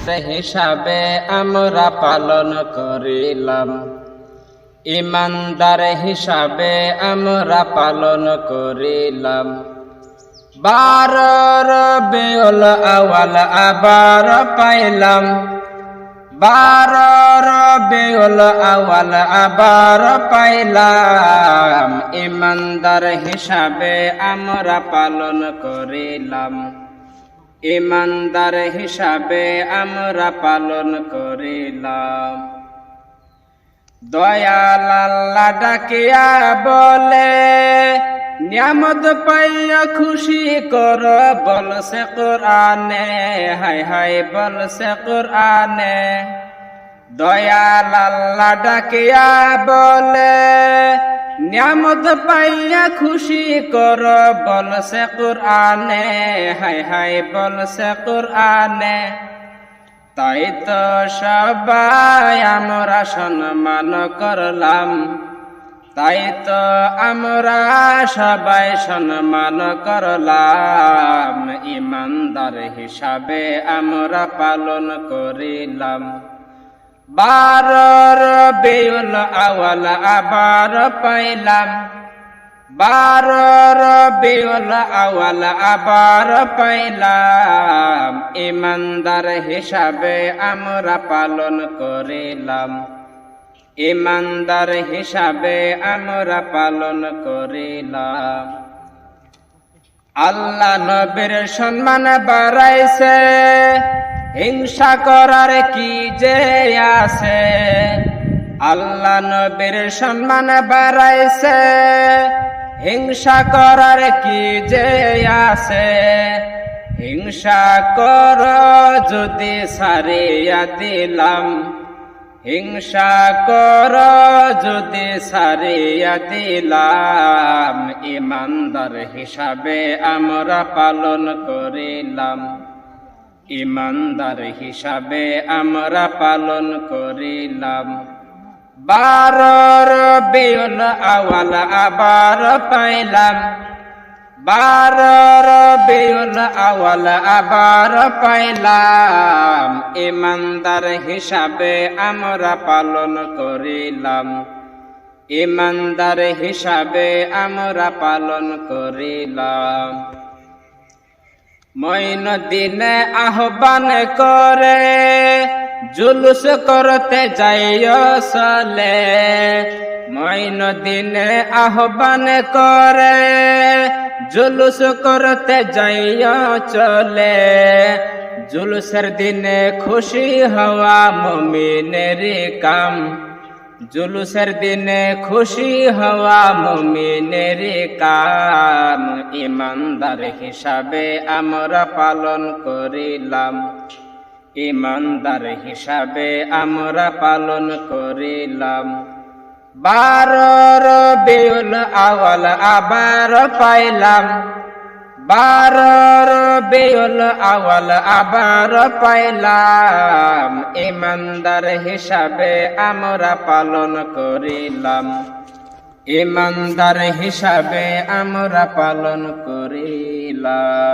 সে হিসাবে আমরা পালন করিলাম। ইমানদার হিসাবে আমরা পালন করিলাম। 12 রবিউল আউয়াল আবার পাইলাম। 12 রবিউল আউয়াল আবার পাইলাম। ইমানদার হিসাবে আমরা পালন করিলাম। ইমানদার হিসাবে আমরা পালন করিলাম। দয়াল আল্লাহ ডাকিয়া বলে, নিয়ামত পাইয়া খুশি কর, বলছে কোরআনে, হায় হায় বলছে কোরআনে। দয়াল আল্লাহ ডাকিয়া বলে, নিয়ামত পাইয়া খুশি কর, বলছে কোরআনে, হায় হায় বলছে কোরআনে। তাই তো সবাই আমরা সম্মান করলাম। তাই তো আমরা সবাই সম্মান করলাম। ইমানদার হিসাবে আমরা পালন করিলাম। 12 রবিউল আউয়াল আবার পাইলাম। 12 রবিউল আউয়াল আবার পাইলাম। ইমানদার হিসাবে আমরা পালন করিলাম। ইমানদার হিসাবে আমরা পালন করিলাম। আল্লাহ নবীর সম্মান বাড়াইছে, হিংসা করার কি যে আছে। আল্লাহ নবীর সম্মান বাড়াইছে, হিংসা করার কি যে আছে। হিংসা কর যদি ছাড়িয়া দিলাম, হিংসা কর যদি ছাড়িয়া দিলাম। ইমানদার হিসাবে আমরা পালন করিলাম। ইমানদার হিসাবে আমরা পালন করিলাম। 12 রবিউল আউয়াল আবার পাইলাম। 12 রবিউল আউয়াল আবার পাইলাম। ইমানদার হিসাবে আমরা পালন করিলাম। ইমানদার হিসাবে আমরা পালন করিলাম। মঈনুদ্দিনে আহ্বান করে, জুলুস করতে যাইও চলে। মঈনুদ্দিনে আহ্বান করে, জুলুস করতে যাইও চলে। জুলুসের দিনে খুশি হওয়া মুমিনের কাম। জুলুসের দিনে খুশি হওয়া মুমিনের কাম। ইমানদার হিসাবে আমরা পালন করিলাম। ইমানদার হিসাবে আমরা পালন করিলাম। 12 রবিউল আউয়াল আবার পাইলাম। 12 রবিউল আউয়াল আবার পাইলাম। ইমানদার হিসাবে আমরা পালন করিলাম। ইমানদার হিসাবে আমরা পালন করিলাম।